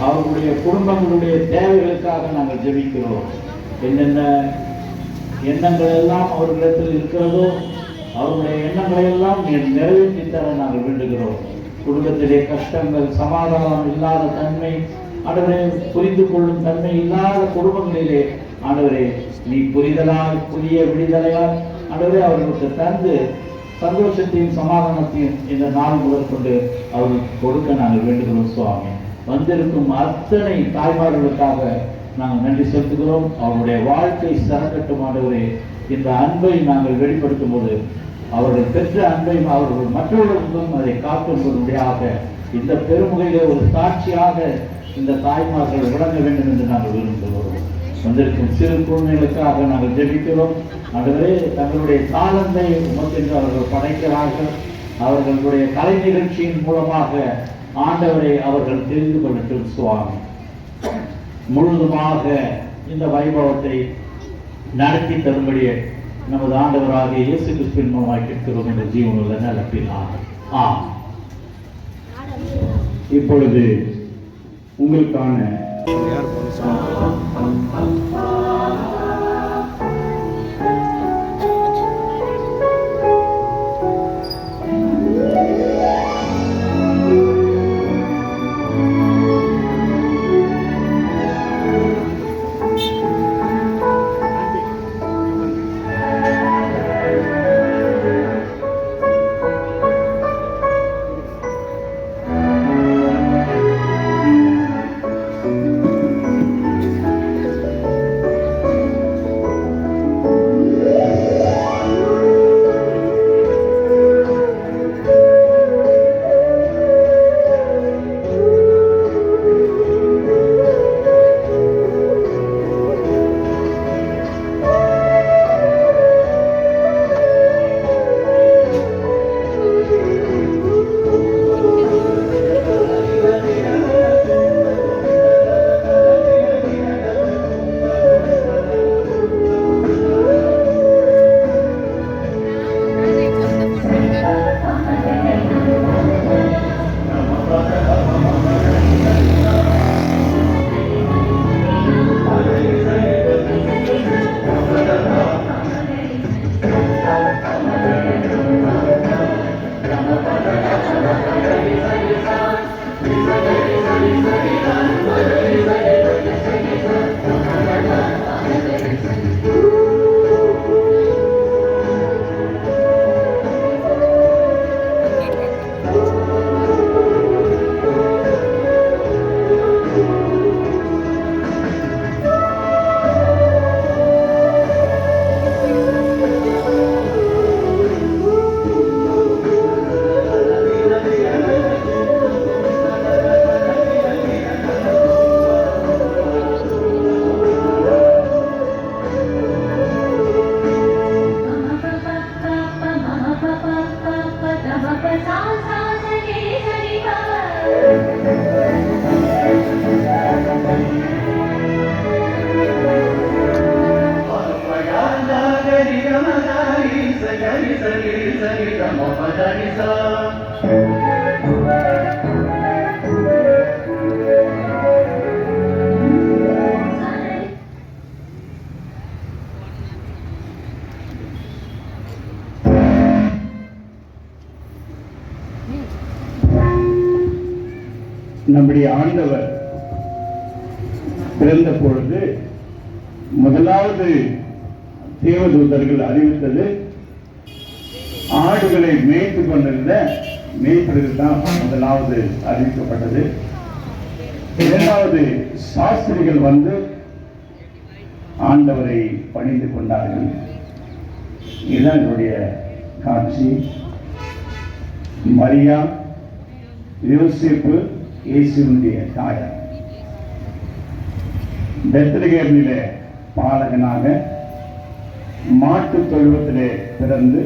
அவர்களுடைய குடும்பங்களுடைய தேவைகளுக்காக நாங்கள் ஜெபிக்கிறோம். என்னென்ன எண்ணங்கள் எல்லாம் அவர்களிடத்தில் இருக்கிறதோ அவருடைய எண்ணங்களை எல்லாம் நிறைவேற்றி தர நாங்கள் வேண்டுகிறோம். குடும்பத்திலே கஷ்டங்கள், சமாதானம் இல்லாத தன்மை, ஆண்டவரே புரிந்து கொள்ளும் தன்மை இல்லாத குடும்பங்களிலே ஆண்டவரே நீ புரிதலால் புதிய விடுதலையால் ஆண்டவரே அவர்களுக்கு தந்து சந்தோஷத்தையும் சமாதானத்தையும் இந்த நாள் முதற்கொண்டு அவர்களுக்கு கொடுக்க நாங்கள் வேண்டுகிறோம். சுவாமி, வந்திருக்கும் அத்தனை தாய்மார்களுக்காக நாங்கள் நன்றி செலுத்துகிறோம். அவருடைய வாழ்க்கை சிறக்கட்டும். ஆண்டவரே, இந்த அன்பை நாங்கள் வெளிப்படுத்தும் போது அவர்கள் பெற்ற அன்பை அவர்கள் மற்றவர்களுக்கும் அதை காட்டும்படியாக இந்த பெருமுகையிலே ஒரு சாட்சியாக இந்த தாய்மார்கள் விளங்க வேண்டும் என்று நாங்கள் விரும்புகிறோம். வந்திருக்கும் சிறு குழந்தைகளுக்காக நாங்கள் ஜெபிக்கிறோம். ஆண்டவரே, தங்களுடைய தாளந்தை உமக்கென்று அவர்கள் படைக்கிறார்கள். அவர்களுடைய கலை நிகழ்ச்சியின் மூலமாக ஆண்டவரை அவர்கள் தெரிந்து கொள்ளட்டும். சுவாமி, முழுதுமாக இந்த வைபவத்தை நடத்தி தரும்படியே நமது ஆண்டவராகிய இயேசு கிறிஸ்துவின் மூலமாக கேட்கிறோம் என்ற ஜீவனுள்ள நிலப்பினார். இப்பொழுது உங்களுக்கான நம்முடைய ஆண்டவர் பிறந்த பொழுது முதலாவது தேவதூதர்கள் அறிவித்தது ஆடுகளை மேய்த்து கொண்டிருந்த மேய்ப்பதற்கு தான் முதலாவது அறிவிக்கப்பட்டது. இரண்டாவது சாஸ்திரிகள் வந்து ஆண்டவரை பணிந்து கொண்டார்கள். இதுதான் என்னுடைய காட்சி. மரியா, யோசேப்பு, இயேசுவினுடைய தாயார் பெத்லகேமிலே பாலகனாக மாட்டு தொழுவத்திலே பிறந்து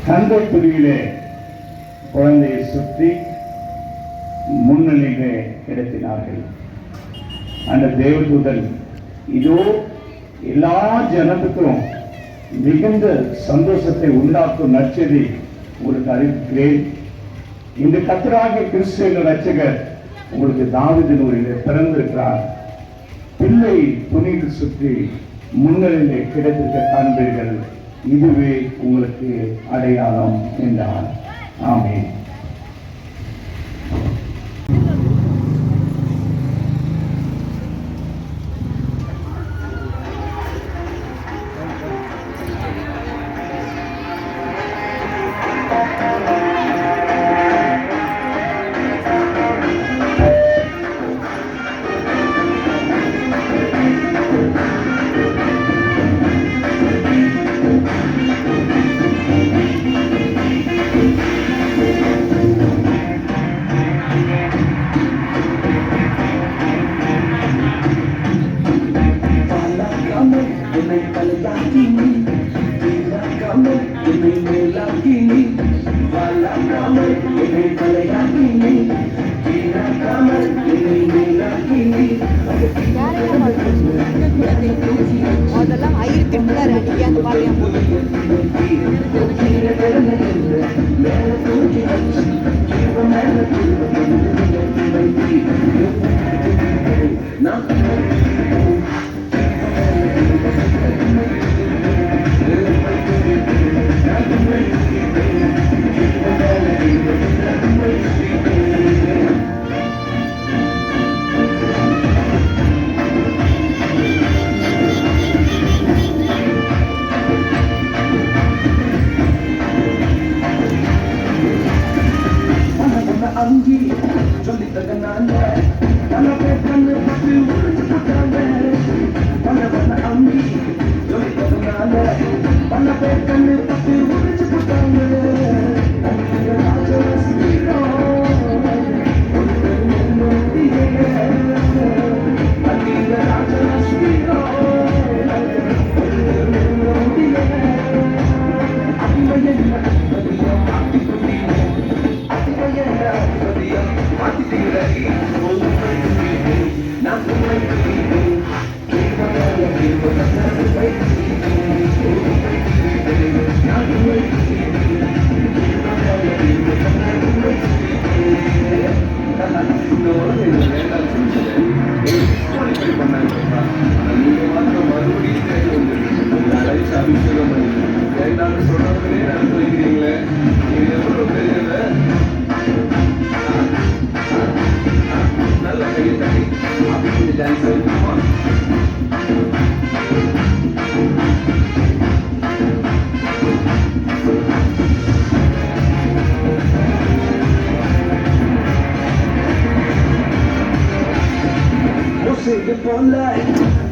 தந்தை துணியிலே குழந்தையை சுற்றி முன்னணியிலே கிடத்தினார்கள். அந்த தேவதூதன் இதோ எல்லா ஜனத்துக்கும் மிகுந்த சந்தோஷத்தை உண்டாக்கும் நற்செய்தி உங்களுக்கு அறிவிக்கிறேன். இந்த கர்த்தராகிய கிறிஸ்து என்ற இரட்சகர் உங்களுக்கு தாவீதின் ஊரிலே பிறந்திருக்கிறார். பிள்ளை துணிக்கு சுற்றி முன்னணியிலே கிடைத்திருக்க காண்பீர்கள். இதுவே உங்களுக்கு அடையாளம் என்றார். ஆமென். அதெல்லாம் ஆயிரத்தி எட்டுல அடிக்க அந்த பாளையம் போல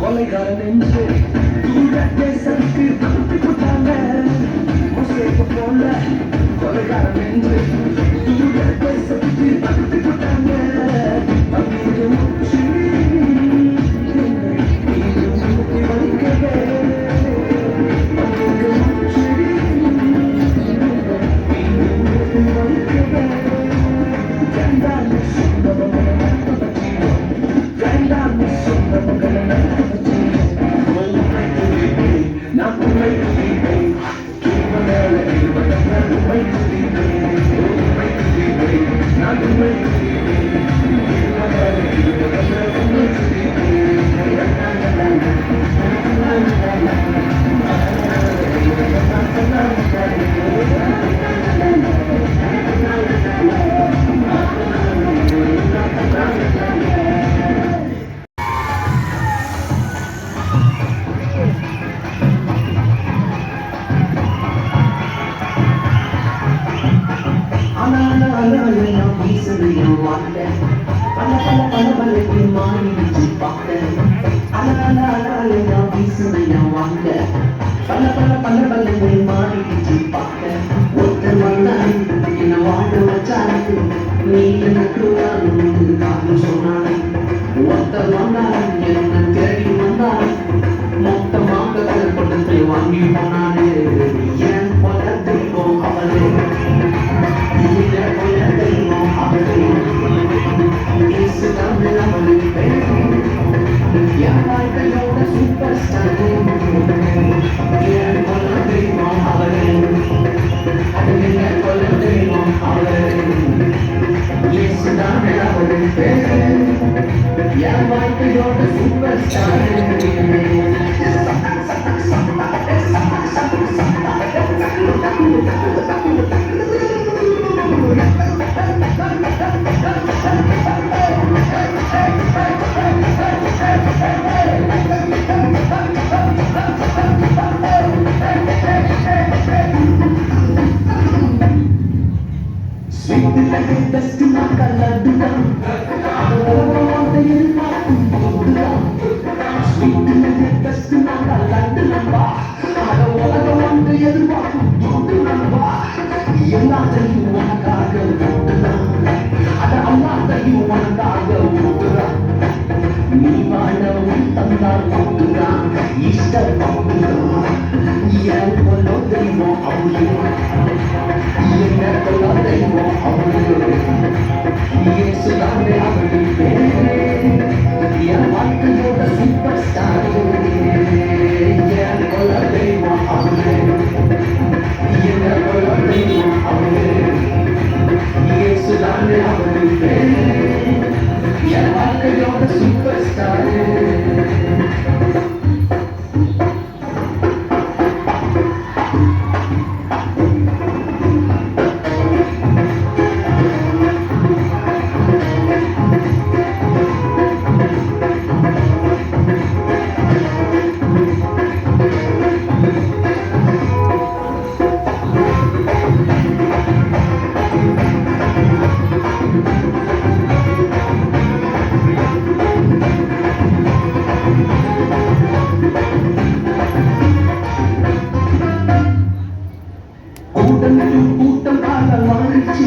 கொலைகாரன் என்று தூர தேசத்துக்கு அனுப்பி போட்டாங்க. மோசேக்கு போல கொலைகாரன் என்று தூர தேசத்துக்கு அனுப்பி போட்டாங்க. பன்னீர் மூச்சு ஊற்றி வலிக்கவே பன்னீர் மூச்சு ஊற்றி வலிக்கவே வேண்டாம் சொந்தவங்க வாங்கி போனானே ஏன் பொல்லத்தையும் அவளே இயேசுதான் அவரின் பேரு என் வாழ்க்கையோட சூப்பர் ஸ்டார் எல்லாத்தையும் உனக்காக அல்லாத்தையும் உனக்காக நீ வாழவும் தந்தால் போட்டுதான் இஷ்டப்பட்டுதான் என் கொள்ள தெய்வம் அவளே என்ன கொள்ள தெய்வம் அவளே இயேசுதானே அவளின் பேரே என் வாழ்க்கையோட சூப்பர் ஸ்டார் என் கொள்ள தெய்வம் அவளே என்ன கொள்ள தெய்வம் அவளே இயேசுதானே அவளின் பேரே என் வாழ்க்கையோட சூப்பர் ஸ்டார் கூட்டம் காலம் வாழ்ச்சி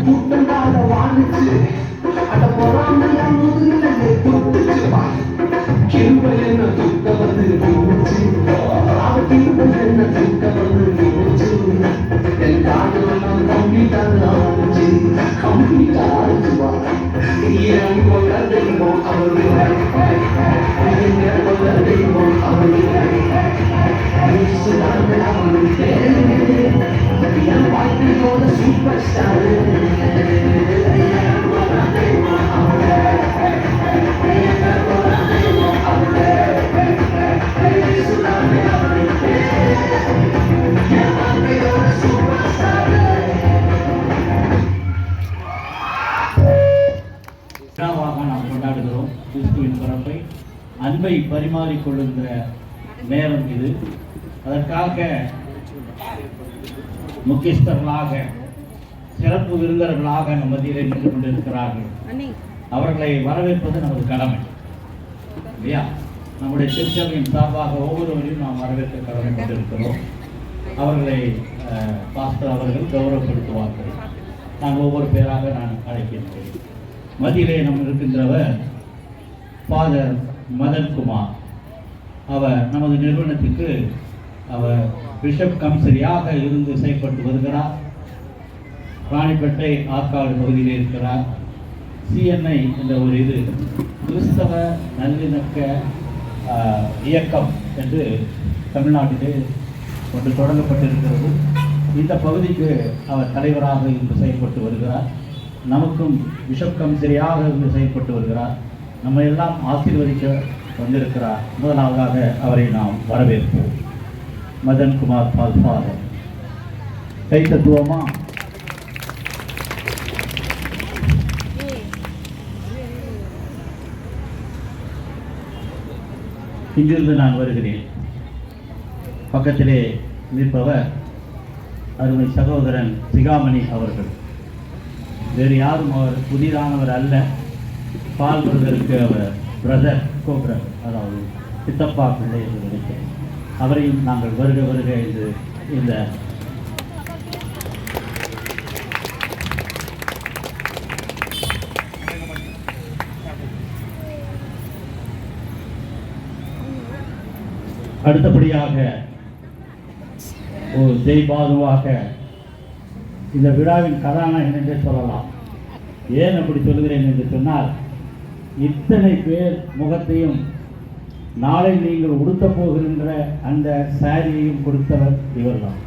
கூட்டம் காலம் வாழ்ச்சி அட பொறாமையா முதுகிலே குத்துச்சு கிருபை என்ன தூக்க வந்து போச்சு அவ கிருபை என்ன தூக்க வந்து போச்சு என் காதலாம் கம்ப்ளீட்டாக ஆச்சு கம்ப்ளீட்டாக என் கொள்ள தெய்வம் அவரு என் கொள்ள தெய்வம் அவரு என் வாழ்க்கையோட சூப்பர் ஸ்டார் விழாவாக நாம் கொண்டாடுகிறோம் கிறிஸ்துவின் பிறப்பை அன்பை பரிமாறிக்கொள்ளுகிற நேரம் இது. அதற்காக முக்கியஸ்தர்களாக சிறப்பு விருந்தினர்களாக நம் மத்தியிலே நின்று கொண்டிருக்கிறார்கள். அவர்களை வரவேற்பது நமது கடமை இல்லையா? நம்முடைய திருச்சபையின் சார்பாக ஒவ்வொருவரையும் நாம் வரவேற்க கடமை கொண்டிருக்கிறோம். அவர்களை பாஸ்டர் அவர்கள் கௌரவப்படுத்துவார்கள். நான் ஒவ்வொரு பேராக நான் அழைக்கின்றேன். மத்தியிலே நம்ம இருக்கின்றவர் ஃபாதர் மதன்குமார். அவர் நமது நிறுவனத்துக்கு அவர் பிஷப் கம்சரியாக இருந்து செயல்பட்டு வருகிறார். ராணிப்பேட்டை ஆற்காடு பகுதியில் இருக்கிறார். சிஎன்ஐ என்ற ஒரு இது கிறிஸ்தவ நல்லிணக்க இயக்கம் என்று தமிழ்நாட்டிலே ஒன்று தொடங்கப்பட்டிருக்கிறது. இந்த பகுதிக்கு அவர் தலைவராக இருந்து செயல்பட்டு வருகிறார். நமக்கும் பிஷப் கம்சரியாக இருந்து செயல்பட்டு வருகிறார். நம்ம எல்லாம் ஆசீர்வதிக்க வந்திருக்கிறார். முதலாவதாக அவரை நாம் வரவேற்போம். மதன்குமார் பால் ஃபாதர். கை தத்துவமா? இங்கிருந்து நான் வருகிறேன். பக்கத்திலே நிற்பவர் அருமை சகோதரன் சிகாமணி அவர்கள். வேறு யாரும் அவர் புதிதானவர் அல்ல. பால் பிரதருக்கு அவர் பிரதர் கோபுரர், அதாவது சித்தப்பா பிள்ளை என்று நினைக்கிறேன். அவரையும் நாங்கள் வருக வருக என்று இந்த அடுத்தபடியாக ஒரு ஜெய்பாதுவாக இந்த விழாவின் கதாநாயகன் என்றே சொல்லலாம். ஏன் அப்படி சொல்கிறேன் என்று சொன்னால், இத்தனை பேர் முகத்தையும் நாளை நீங்கள் உடுத்த போகின்ற அந்த சாரியையும் கொடுத்தவர் இவர்தான்.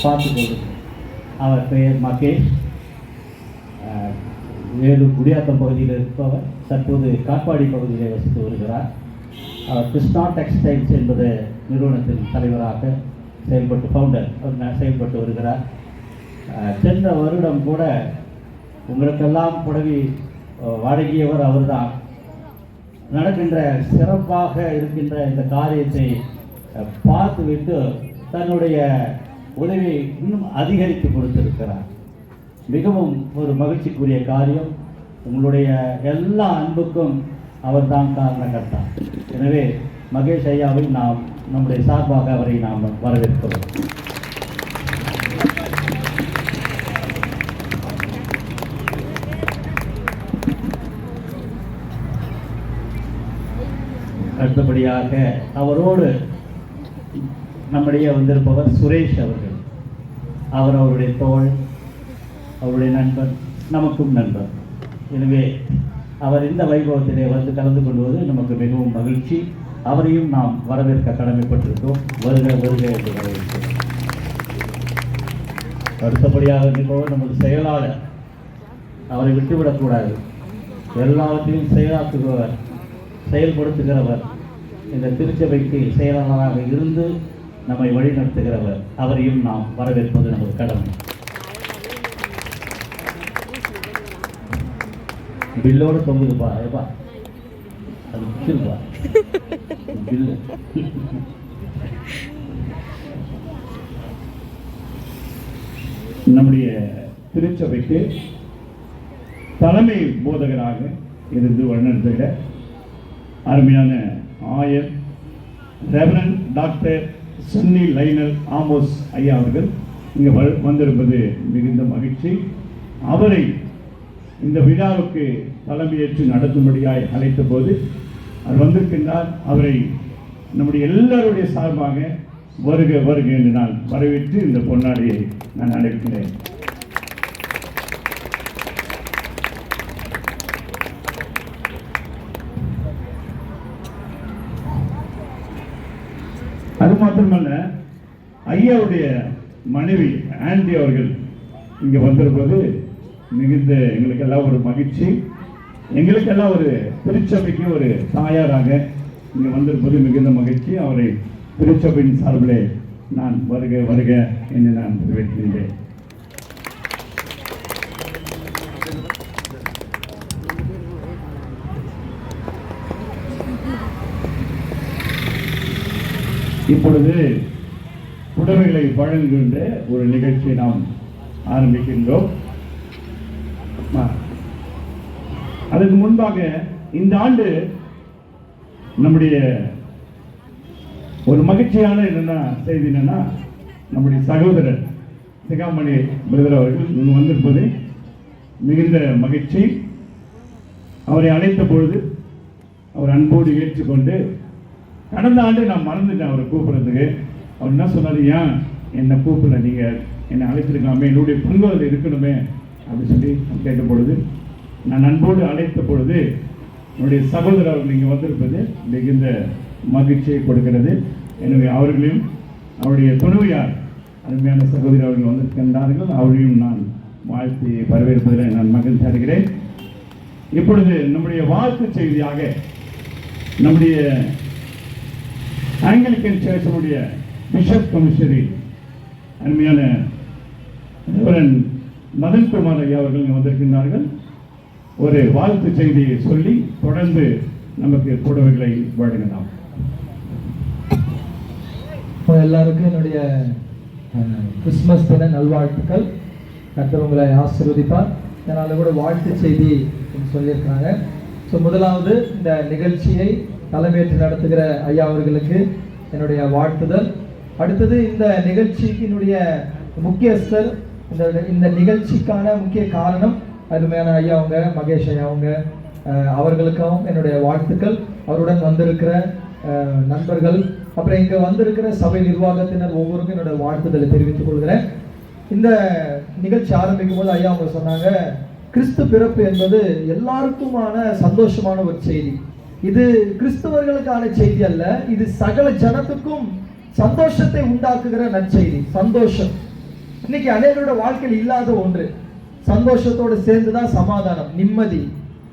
பார்த்து கொள்ளுங்கள். அவர் பெயர் மகேஷ். வேலூர் குடியாத்தம் பகுதியில் இருப்பவர். தற்போது காட்பாடி பகுதியில் வசித்து வருகிறார். அவர் கிருஷ்ணா டெக்ஸ்டைல்ஸ் என்பது நிறுவனத்தின் தலைவராக ஃபவுண்டர் செயல்பட்டு வருகிறார். சென்ற வருடம் கூட உங்களுக்கெல்லாம் புடவை வழங்கியவர் அவர்தான். நடக்கின்ற சிறப்பாக இருக்கின்ற இந்த காரியத்தை பார்த்துவிட்டு தன்னுடைய உதவியை இன்னும் அதிகரித்து கொடுத்திருக்கிறார். மிகவும் ஒரு மகிழ்ச்சிக்குரிய காரியம். உங்களுடைய எல்லா அன்புக்கும் அவர்தான் காரணகர்த்தா. எனவே மகேஷ் ஐயாவை நாம் நம்முடைய சார்பாக அவரை நாம் வரவேற்கிறோம். அடுத்தபடியாக அவரோடு நம்முடைய வந்திருப்பவர் சுரேஷ் அவர்கள். அவர் அவருடைய தோள், அவருடைய நண்பர், நமக்கும் நண்பர். எனவே அவர் இந்த வைபவத்திலே வந்து கலந்து கொள்வது நமக்கு மிகவும் மகிழ்ச்சி. அவரையும் நாம் வரவேற்க கடமைப்பட்டிருக்கோம். வருக வருக என்று வரவேற்கிறோம். அடுத்தபடியாக நிற்பவர் நமது செயலாளர். அவரை விட்டுவிடக்கூடாது. எல்லாவற்றையும் செயலாக்குபவர், செயல்படுத்துகிறவர், இந்த திருச்சபைக்கு செயலாளராக இருந்து நம்மை வழிநடத்துகிறவர். அவரையும் நாம் வரவேற்பது நமது கடமை. பில்லோடு தொங்குதுப்பா. ஏப்பா அது பிடிச்சிருப்பா பில்லு. நம்முடைய திருச்சபைக்கு தலைமை போதகராக இருந்து வழிநடத்துகிற அருமையான ஆயர் reverend doctor Sunny Lionel Amos ஐயா அவர்கள் இங்கே வந்திருப்பது மிகுந்த மகிழ்ச்சி. அவரை இந்த விழாவுக்கு தலைமையேற்று நடத்தும்படியாய் அழைத்த போது அவர் வந்திருக்கின்றார். அவரை நம்முடைய எல்லாருடைய சார்பாக வருக வருக என்று நான் வரவேற்று இந்த பொன்னாடியை நான் அழைக்கிறேன். அது மாத்திரமல்ல, ஐயாவுடைய மனைவி ஆண்டி அவர்கள் இங்கே வந்திருப்பது மிகுந்த எங்களுக்கெல்லாம் ஒரு மகிழ்ச்சி. எங்களுக்கெல்லாம் ஒரு திருச்சபைக்கு ஒரு தாயாராக இங்கே வந்திருப்பது மிகுந்த மகிழ்ச்சி. அவரை திருச்சபையின் சார்பிலே நான் வருக வருக என்று நான் வரவேற்கின்றேன். இப்பொழுது புடவைகளை வழங்குகின்ற ஒரு நிகழ்ச்சியை நாம் ஆரம்பிக்கின்றோம். அதுக்கு முன்பாக இந்த ஆண்டு நம்முடைய ஒரு மகிழ்ச்சியான செய்தி என்னன்னா, நம்முடைய சகோதரர் சிகாமணி பிரதர் அவர்கள் இங்கு வந்திருப்பது மிகுந்த மகிழ்ச்சி. அவரை அழைத்த பொழுது அவர் அன்போடு ஏற்றுக்கொண்டு, கடந்த ஆண்டு நான் மறந்துட்டேன் அவரை கூப்பிடுறதுக்கு. அவர் என்ன சொன்னார், ஏன் என்னை கூப்பிடல, நீங்கள் என்னை அழைத்திருக்கலாமே, என்னுடைய பங்கு அதில் இருக்கணுமே அப்படின்னு சொல்லி கேட்ட பொழுது, நான் அன்போடு அழைத்த பொழுது என்னுடைய சகோதரர் அவர்கள் இங்கே வந்திருப்பது மிகுந்த மகிழ்ச்சியை கொடுக்கிறது. எனவே அவர்களையும் அவருடைய துணைவியார் அருமையான சகோதரி அவர்கள் வந்திருக்கின்றார்கள். அவரையும் நான் வாழ்த்தி வரவேற்பதில் நான் மகிழ்ச்சி அடைகிறேன். இப்பொழுது நம்முடைய வாழ்த்து செய்தியாக நம்முடைய ஆங்கிலிக்கன் சர்ச்சினுடைய பிஷப் கமிஷனரி அருமையான மதன்குமார் ஐயா அவர்கள் வந்திருக்கின்றார்கள். ஒரு வாழ்த்து செய்தியை சொல்லி தொடர்ந்து நமக்கு புடவைகளை வழங்கலாம். எல்லாருக்கும் என்னுடைய கிறிஸ்துமஸ் தின நல்வாழ்த்துக்கள். கர்த்தர் உங்களை ஆசீர்வதிப்பார். அதனால கூட வாழ்த்து செய்தி சொல்லியிருக்கிறாங்க. ஸோ முதலாவது இந்த நிகழ்ச்சியை தலைமையேற்று நடத்துகிற ஐயா அவர்களுக்கு என்னுடைய வாழ்த்துதல். அடுத்தது இந்த நிகழ்ச்சியினுடைய முக்கியஸ்தர், இந்த நிகழ்ச்சிக்கான முக்கிய காரணம் அருமையான ஐயா அவங்க, மகேஷ் ஐயா அவங்க, அவர்களுக்கும் என்னுடைய வாழ்த்துக்கள். அவருடன் வந்திருக்கிற நண்பர்கள், அப்புறம் இங்கே வந்திருக்கிற சபை நிர்வாகத்தினர் ஒவ்வொருக்கும் என்னோட வாழ்த்துதலை தெரிவித்துக் கொள்கிறேன். இந்த நிகழ்ச்சி ஆரம்பிக்கும் போது ஐயா அவங்க சொன்னாங்க, கிறிஸ்து பிறப்பு என்பது எல்லாருக்குமான சந்தோஷமான ஒரு செய்தி. இது கிறிஸ்தவர்களுக்கான செய்தி அல்ல, இது சகல ஜனத்துக்கும் சந்தோஷத்தை உண்டாக்குகிற நற்செய்தி. சந்தோஷம் இன்னைக்கு அநேகரோட வாழ்க்கையில் இல்லாத ஒன்று. சந்தோஷத்தோடு சேர்ந்துதான் சமாதானம், நிம்மதி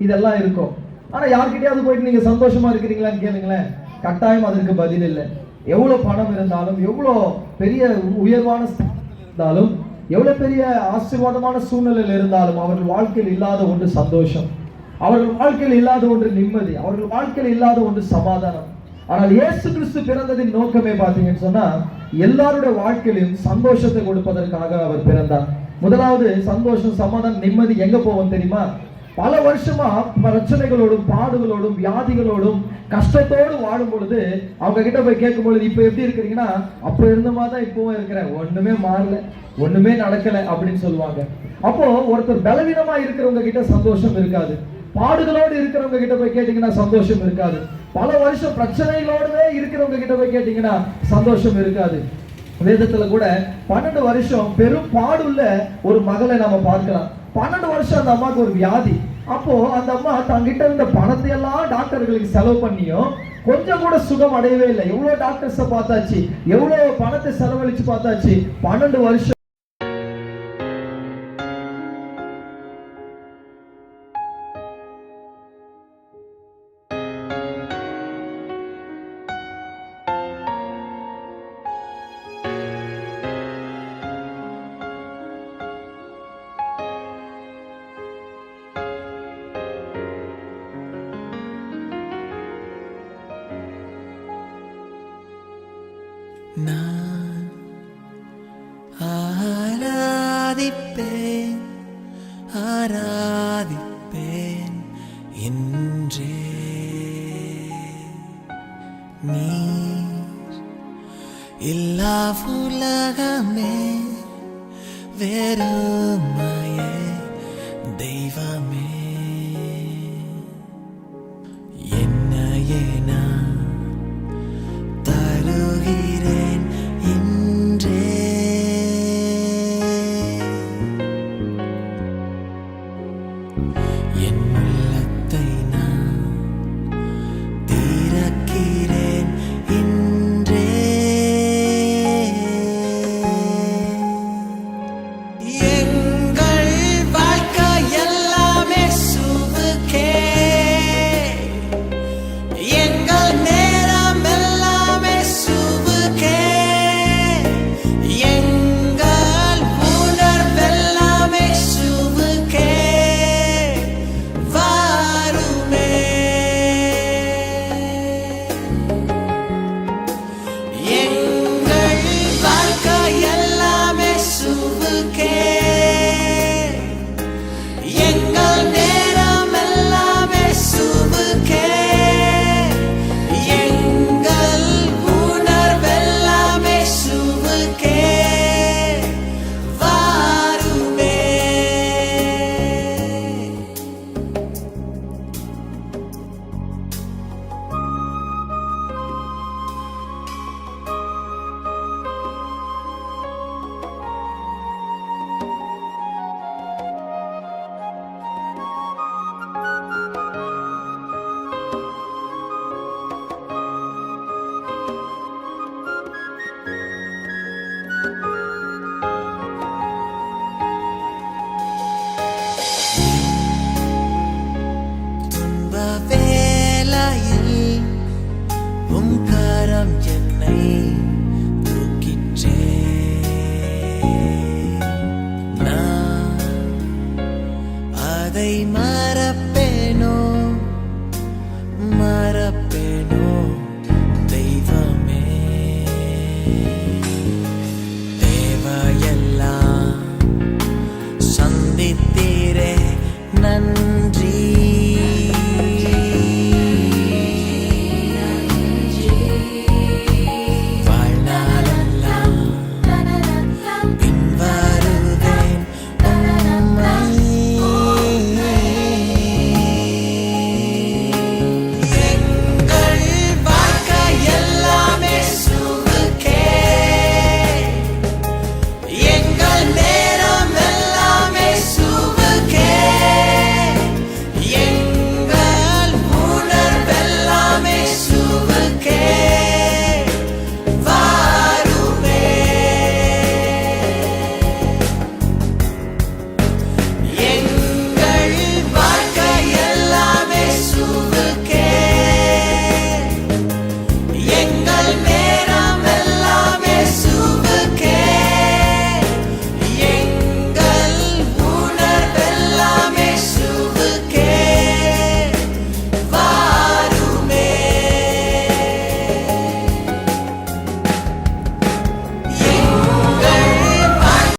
இதெல்லாம் இருக்கும். ஆனா யார்கிட்டயாவது போயிட்டு நீங்க சந்தோஷமா இருக்கிறீங்களான்னு கேளுங்களேன், கட்டாயம் அதற்கு பதில் இல்லை. எவ்வளவு பணம் இருந்தாலும், எவ்வளவு பெரிய உயர்வான இருந்தாலும், எவ்வளவு பெரிய ஆசீர்வாதமான சூழ்நிலையில் இருந்தாலும் அவர்கள் வாழ்க்கையில் இல்லாத ஒன்று சந்தோஷம், அவர்கள் வாழ்க்கையில் இல்லாத ஒன்று நிம்மதி, அவர்கள் வாழ்க்கையில் இல்லாத ஒன்று சமாதானம். ஆனால் இயேசு கிறிஸ்து பிறந்ததின் நோக்கமே பார்த்தீங்கன்னு சொன்னா எல்லாருடைய வாழ்க்கையிலும் சந்தோஷத்தை கொடுப்பதற்காக அவர் பிறந்தார். முதலாவது சந்தோஷம், சமாதானம், நிம்மதி எங்க போவோம் தெரியுமா? பல வருஷமா பிரச்சனைகளோடும் பாடுகளோடும் வியாதிகளோடும் கஷ்டத்தோடு வாழும் பொழுது அவங்க கிட்ட போய் கேட்கும் பொழுது இப்ப எப்படி இருக்கிறீங்கன்னா, அப்ப இருந்த மாதிரி தான் இப்பவும் இருக்கிறேன், ஒண்ணுமே மாறல, ஒண்ணுமே நடக்கல அப்படின்னு சொல்லுவாங்க. அப்போ ஒருத்தர் பலவீனமா இருக்கிறவங்க கிட்ட சந்தோஷம் இருக்காது. பாடுகளோடு இருக்கிறவங்க கிட்ட போய் கேட்டீங்கன்னா சந்தோஷம் இருக்காது. பல வருஷம் பிரச்சனைகளோடவே இருக்கிறவங்க கிட்ட போய் கேட்டீங்கன்னா சந்தோஷம் இருக்காது. வேதத்துல கூட 12 வருஷம் பெரும் பாடுள்ள ஒரு மகளை நம்ம பார்க்கலாம். 12 வருஷம் அந்த அம்மாவுக்கு ஒரு வியாதி. அப்போ அந்த அம்மா தங்கிட்ட இருந்த பணத்தை எல்லாம் டாக்டர்களுக்கு செலவு பண்ணியும் கொஞ்சம் கூட சுகம் அடையவே இல்லை. எவ்வளவு டாக்டர்ஸை பார்த்தாச்சு, எவ்வளவு பணத்தை செலவழிச்சு பார்த்தாச்சு, 12 வருஷம் நான் ஆராதிப்பேன் ஆராதிப்பேன் என்றே நீர் இல்லா உலகமே வெறுமையே தெய்வமே என்னையே நான் தருகிறேன் இன்றே. என் உள்ளத்தை நான் திறக்கிறேன் இன்றே. எங்கள் வாழ்க்கை எல்லாமே சுவுக்கே, எங்கள் நேரம் எல்லாமே சுவுக்கே, எங்கள் உணர்வெல்லாமே சுவுக்கே வாருமே. எங்கள் வாழ்க்கை எல்லாமே சுவுக்கே,